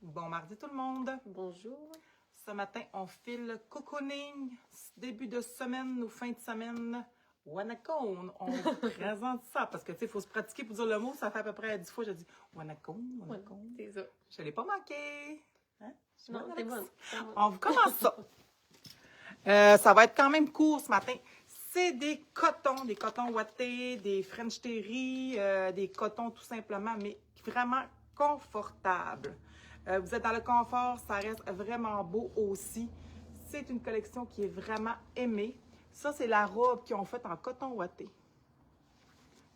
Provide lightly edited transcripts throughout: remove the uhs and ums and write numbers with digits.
Bon mardi tout le monde. Bonjour. Ce matin, on file cocooning, début de semaine ou fin de semaine. Wanacone, on vous présente ça parce que tu sais, il faut se pratiquer pour dire le mot. Ça fait à peu près 10 fois que je dis Wanacone, Wanacone. C'est ça. Je ne l'ai pas manqué. Hein? Non, t'es bonne. On vous commence ça. Ça va être quand même court ce matin. C'est des cotons ouatés, des French terry, des cotons tout simplement, mais vraiment confortables. Vous êtes dans le confort, ça reste vraiment beau aussi. C'est une collection qui est vraiment aimée. Ça, c'est la robe qu'ils ont faite en coton ouaté.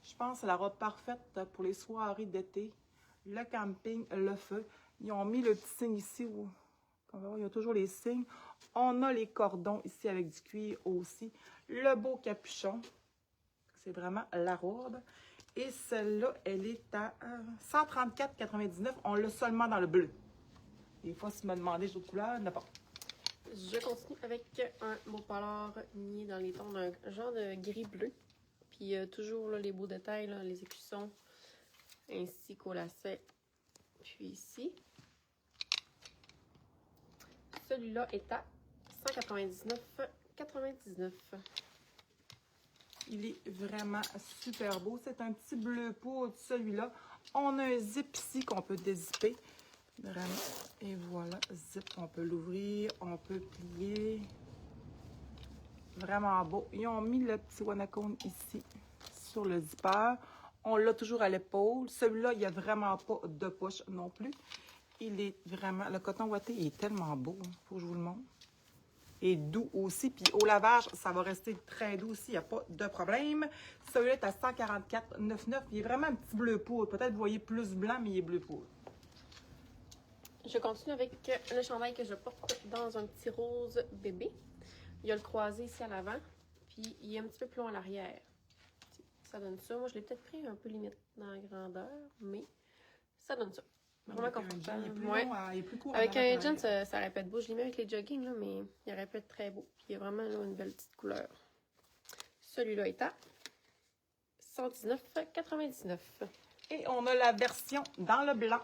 Je pense que c'est la robe parfaite pour les soirées d'été, le camping, le feu. Ils ont mis le petit signe ici où... Il y a toujours les signes. On a les cordons ici avec du cuir aussi. Le beau capuchon. C'est vraiment la robe. Et celle-là, elle est à 134,99. On l'a seulement dans le bleu. Des fois, si vous me demandez d'autres couleurs, n'importe. Je continue avec un beau polar mis dans les tons d'un genre de gris-bleu. Puis toujours là, les beaux détails, là, les écussons, ainsi qu'au lacet. Puis ici. Celui-là est à 199,99. Il est vraiment super beau. C'est un petit bleu poudre, celui-là. On a un zip ici qu'on peut dézipper. Vraiment. Et voilà, zip, on peut l'ouvrir, on peut plier. Vraiment beau. Ils ont mis le petit Wanacone ici, sur le zipper. On l'a toujours à l'épaule. Celui-là, il n'y a vraiment pas de poche non plus. Il est vraiment... Le coton ouaté, il est tellement beau. Il faut que je vous le montre. Et doux aussi. Puis au lavage, ça va rester très doux aussi. Il n'y a pas de problème. Celui-là est à 144,99. Il est vraiment un petit bleu poudre. Peut-être vous voyez plus blanc, mais il est bleu poudre. Je continue avec le chandail que je porte dans un petit rose bébé. Il y a le croisé ici à l'avant. Puis il est un petit peu plus long à l'arrière. Ça donne ça. Moi, je l'ai peut-être pris un peu limite dans la grandeur, mais ça donne ça. Vraiment confortable. Il est plus court. Avec un jean, ça aurait pu être beau. Je l'ai mis avec les jogging, là, mais il aurait pu être très beau. Puis il y a vraiment là, une belle petite couleur. Celui-là est à 119,99. Et on a la version dans le blanc.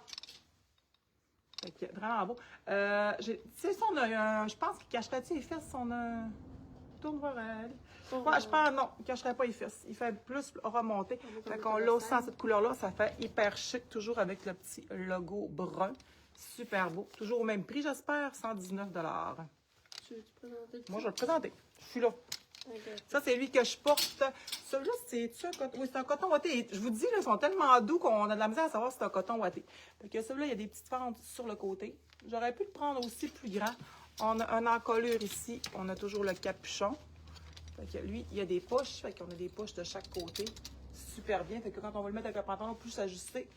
Fait vraiment beau. Tu sais, on a je pense qu'il cacherait-tu les fesses? On a... Tourne voir elle. Ouais, je pense, non, il ne cacherait pas les fesses. Il fait plus remonter. Fait qu'on l'a aussi en cette couleur-là. Ça fait hyper chic, toujours avec le petit logo brun. Super beau. Toujours au même prix, j'espère, 119 $. Tu veux présenter? Moi, je vais le présenter. Je suis là. Okay. Ça, c'est lui que je porte. Celui-là, c'est un coton. Oui, c'est un coton ouaté. Je vous dis, là, ils sont tellement doux qu'on a de la misère à savoir si c'est un coton ouaté. Fait que celui-là, il y a des petites fentes sur le côté. J'aurais pu le prendre aussi plus grand. On a une encolure ici. On a toujours le capuchon. Fait que lui, il y a des poches. Fait qu'on a des poches de chaque côté. Super bien. Fait que quand on va le mettre avec le pantalon plus ajusté,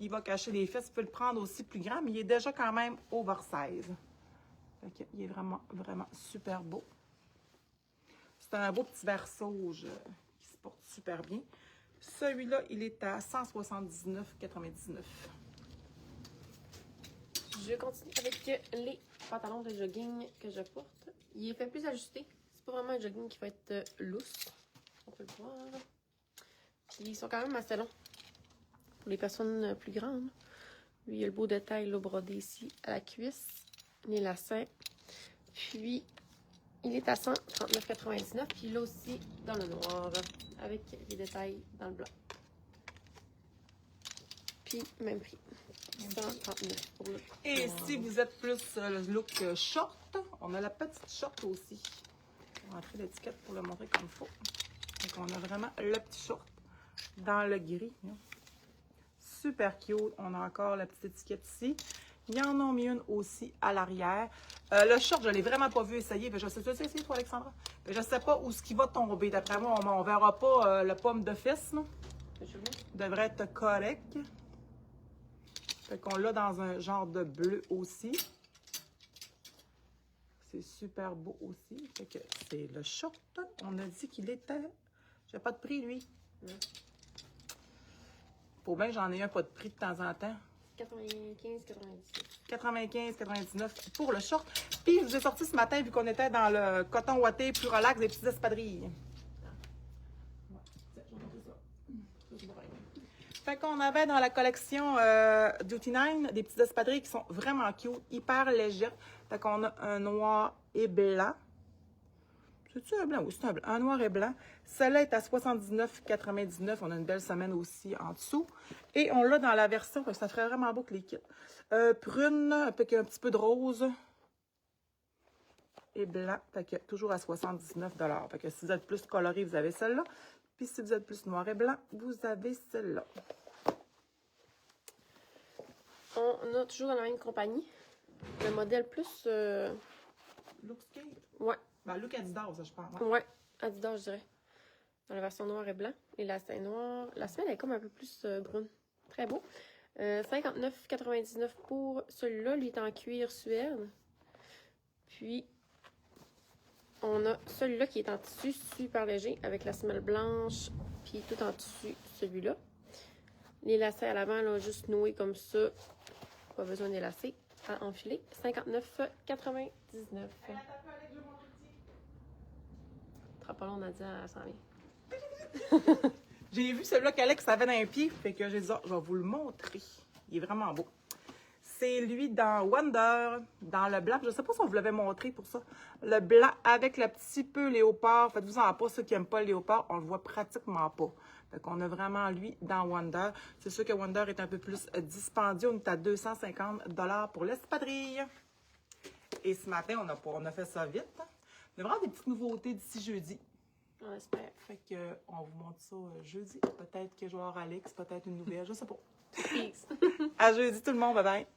il va cacher les fesses. Il peut le prendre aussi plus grand, mais il est déjà quand même oversize. Fait que il est vraiment, vraiment super beau. C'est un beau petit vert sauge qui se porte super bien. Celui-là, il est à 179,99. Je continue avec les pantalons de jogging que je porte. Il est fait plus ajusté. C'est pas vraiment un jogging qui va être loose. On peut le voir. Puis ils sont quand même assez longs. Pour les personnes plus grandes. Lui, il y a le beau détail là, brodé ici à la cuisse. Les lacets. Puis, il est à 139,99. Puis là aussi, dans le noir. Avec les détails dans le blanc. Puis, même prix. 139 pour le Et si vous êtes plus le look short, on a la petite short aussi. On va rentrer l'étiquette pour le montrer comme il faut. Donc, on a vraiment le petit short dans le gris. Super cute. On a encore la petite étiquette ici. Il y en a mis une aussi à l'arrière. Le short, je ne l'ai vraiment pas vu essayer. Je sais, tu sais essayer, toi, Alexandra? Je ne sais pas où ce qui va tomber. D'après moi, on ne verra pas le pomme de fesse. Devrait être correct. Fait qu'on l'a dans un genre de bleu aussi. C'est super beau aussi. Fait que c'est le short. On a dit qu'il était... J'ai pas de prix, lui. Pour bien, j'en ai un pas de prix de temps en temps. 95,99. 95,99 pour le short. Puis, je vous ai sorti ce matin, vu qu'on était dans le coton ouaté plus relax, des petites espadrilles. Fait qu'on avait dans la collection Duty 9 des petites espadrilles qui sont vraiment cute, hyper légères. Fait qu'on a un noir et blanc. C'est-tu un blanc? Oui, c'est un blanc. Un noir et blanc. Celle-là est à 79,99. On a une belle semaine aussi en dessous. Et on l'a dans la version, ça ferait vraiment beau que les kits. Prune, avec un petit peu de rose. Et blanc, fait que toujours à 79 $. Fait que si vous êtes plus coloré, vous avez celle-là. Puis si vous êtes plus noir et blanc, vous avez celle-là. On a toujours dans la même compagnie. Le modèle plus... Look skate? Ouais. Ben, look Adidas, ça, je pense. Ouais. Adidas, je dirais. Dans la version noir et blanc. Et la semelle noire. La semelle est comme un peu plus brune. Très beau. 59,99 pour celui-là. Lui est en cuir suède. Puis, on a celui-là qui est en tissu super léger avec la semelle blanche. Puis tout en tissu, celui-là. Les lacets à l'avant, là, juste noués comme ça. Pas besoin des lacets à enfiler. 59,99. Trop pas long, Nadia, elle s'en vient. J'ai vu celui-là qu'Alex avait dans un pied, fait que j'ai dit, oh, je vais vous le montrer. Il est vraiment beau. C'est lui dans Wonder, dans le blanc. Je ne sais pas si on vous l'avait montré pour ça. Le blanc avec le petit peu léopard. Faites-vous-en pas, ceux qui n'aiment pas le léopard, on le voit pratiquement pas. Fait qu'on a vraiment lui dans Wonder. C'est sûr que Wonder est un peu plus dispendieux. On est à 250 $ pour l'espadrille. Et ce matin, on a fait ça vite. On a vraiment des petites nouveautés d'ici jeudi. On espère. Fait que on vous montre ça jeudi. Peut-être que je vais avoir Alex, peut-être une nouvelle, je sais pas. Peace. À jeudi tout le monde, bye bye.